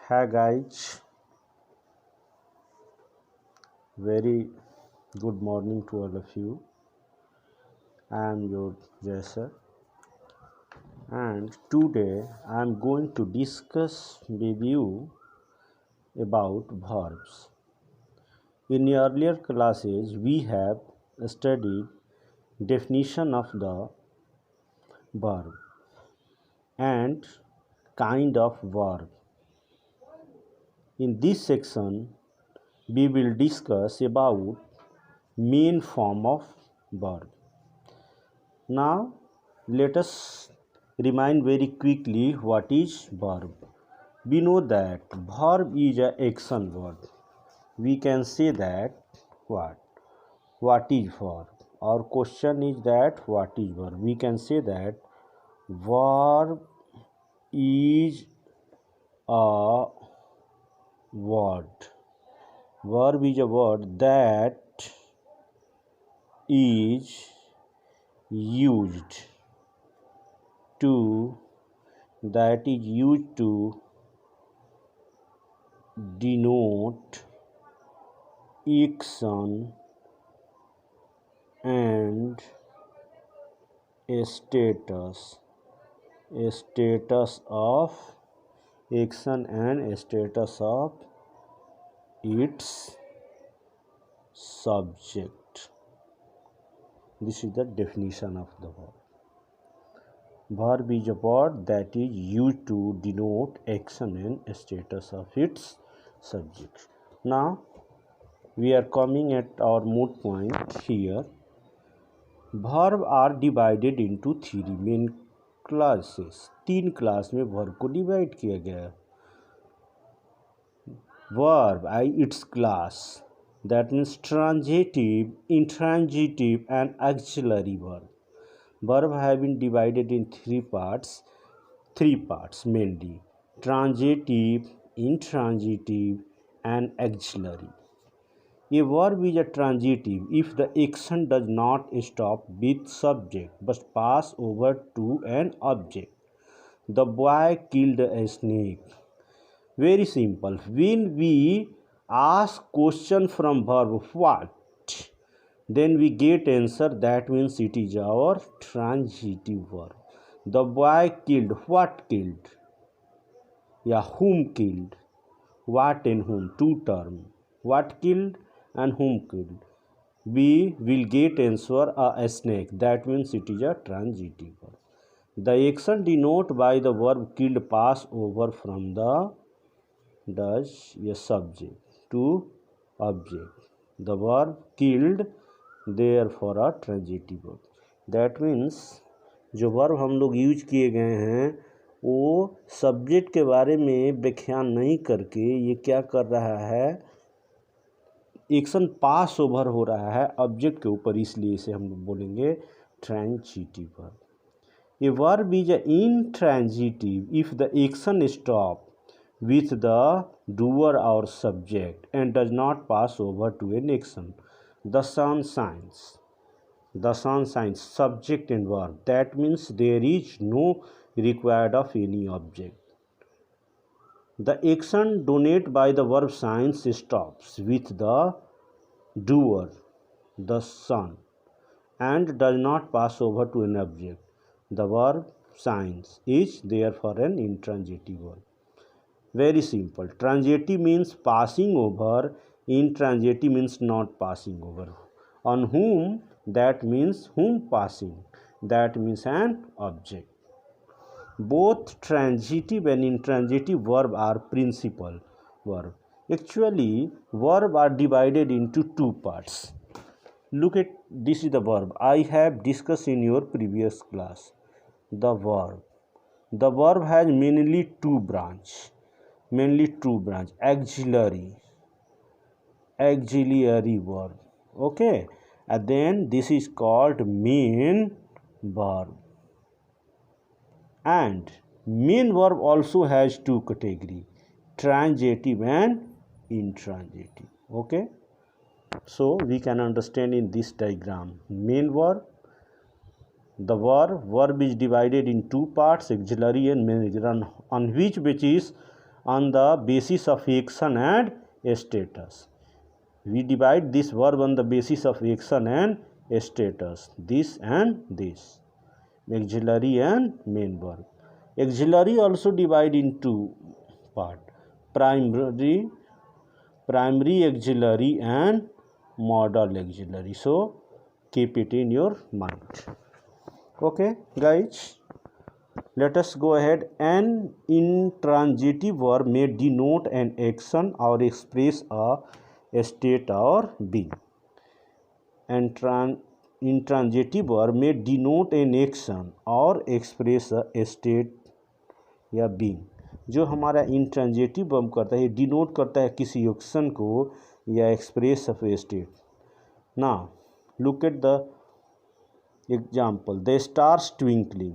Hi guys, very good morning to all of you. I am your Jaisar and today I am going to discuss with you about verbs. In earlier classes we have studied definition of the verb and kind of verb. In this section we will discuss about main form of verb. Now, let us remind very quickly what is verb. We know that verb is an action word. We can say that what? What is verb? Our question is that what is verb? We can say that verb is a word. Verb is a word that is used to denote action and a status of action and a status of its subject. This is the definition of the verb. Verb is a word that is used to denote action and status of its subject. Now we are coming at our moot point here. Verb are divided into three main classes. तीन class में verb को divide किया गया है. Verb its class, that means transitive, intransitive and auxiliary verb. Verb have been divided in three parts mainly: transitive, intransitive and auxiliary. A verb is a transitive if the action does not stop with subject but pass over to an object. The boy killed a snake. Very simple. When we ask question from verb what, then we get answer. That means it is our transitive verb. The boy killed. What killed? Yeah, whom killed? What and whom? Two term. What killed and whom killed? We will get answer a snake. That means it is a transitive verb. The action denoted by the verb killed pass over from the subject to object. The verb killed therefore a transitive verb. That means जो verb हम लोग use किए गए हैं वो subject के बारे में व्याख्यान नहीं करके ये क्या कर रहा है, एक्शन पास ओवर हो रहा है ऑब्जेक्ट के ऊपर, इसलिए इसे हम लोग बोलेंगे transitive verb. A verb is intransitive if the action stop with the doer or subject and does not pass over to an action. The sun shines. The sun shines, subject and verb. That means there is no required of any object. The action denoted by the verb shines stops with the doer, the sun, and does not pass over to an object. The verb shines is therefore an intransitive verb. Very simple. Transitive means passing over, intransitive means not passing over. On whom, that means whom passing, that means an object. Both transitive and intransitive verb are principal verb. Actually, verb are divided into two parts. Look at this is the verb I have discussed in your previous class. The verb has mainly two branch, auxiliary verb. Okay, and then this is called main verb. And main verb also has two category, transitive and intransitive. Okay, so we can understand in this diagram main verb. The verb is divided in two parts, auxiliary and main, on which basis on the basis of action and status. We divide this verb on the basis of action and status, this and this, auxiliary and main verb. Auxiliary also divide into part, primary auxiliary and modal auxiliary. So keep it in your mind. Okay guys, let us go ahead. An intransitive verb may denote an action or express a state or being. Intransitive verb may denote an action और express a state या being. जो हमारा intransitive verb करता है, denote करता है किसी action को या express of a state. Now look at the example. The stars twinkling,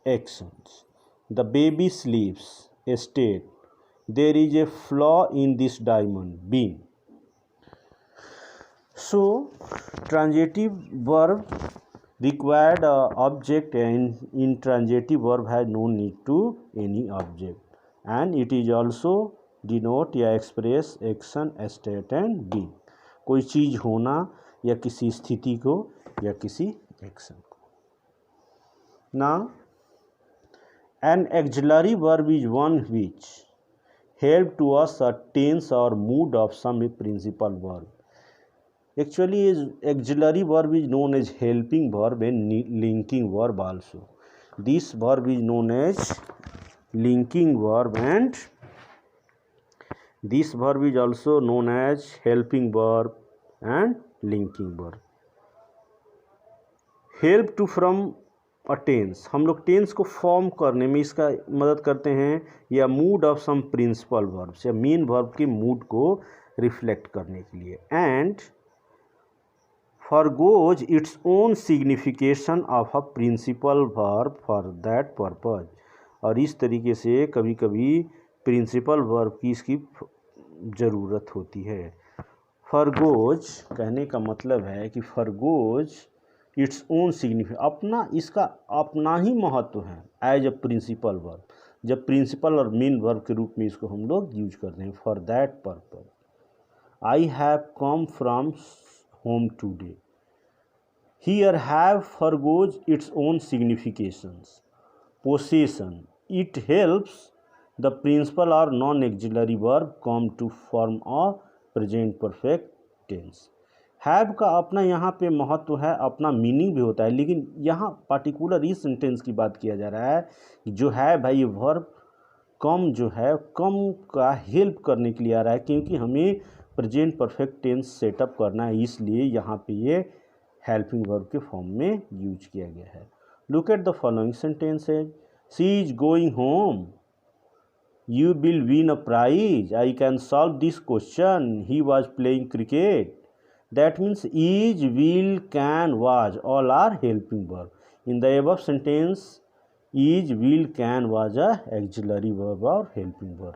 actions. The baby sleeps, a state. There is a flaw in this diamond, being. So transitive verb required object, and intransitive verb has no need to any object, and it is also denote या express action, state and being. कोई चीज़ होना या किसी स्थिति को या किसी action को. Now an auxiliary verb is one which help to us a tense or mood of some principal verb. Actually, auxiliary verb is known as helping verb and linking verb also. This verb is known as linking verb, and this verb is also known as helping verb and linking verb. Help to from a tense, हम लोग tense को form करने में इसका मदद करते हैं, या mood of some principal verbs या मेन वर्ब के मूड को रिफ्लेक्ट करने के लिए. And forgoes its own signification of a principal verb for that purpose. और इस तरीके से कभी कभी प्रिंसिपल वर्ब की इसकी ज़रूरत होती है. forgoes कहने का मतलब है कि forgoes its own signification, अपना इसका अपना ही महत्व है एज अ प्रिंसिपल वर्ब, जब प्रिंसिपल और मेन वर्ब के रूप में इसको हम लोग यूज करते हैं. For that purpose. I have come from home today. Here have forgoes its own significations. Possession, it helps the principal or non-auxiliary verb come to form a present perfect tense. have का अपना यहाँ पे महत्व है, अपना meaning भी होता है, लेकिन यहाँ पार्टिकुलर इस सेंटेंस की बात किया जा रहा है कि जो है भाई ये वर्ब कम जो है कम का हेल्प करने के लिए आ रहा है, क्योंकि हमें प्रेजेंट परफेक्ट टेंस सेटअप करना है, इसलिए यहाँ पे ये हेल्पिंग वर्ब के फॉर्म में यूज किया गया है. Look at the following sentences. She is going home, you will win a prize, I can solve this question, he was playing cricket. That means is, will, can, was all are helping verb. In the above sentence is, will, can was a auxiliary verb or helping verb.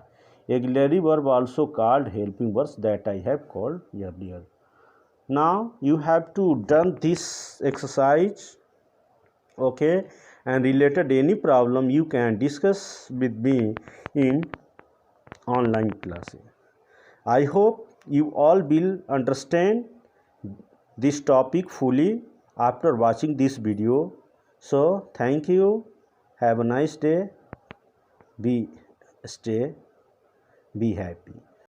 Auxiliary verb also called helping verbs that I have called earlier. Now you have to done this exercise, okay, and related any problem you can discuss with me in online classes. I hope you all will understand this topic fully after watching this video. So thank you. Have a nice day. Stay, be happy.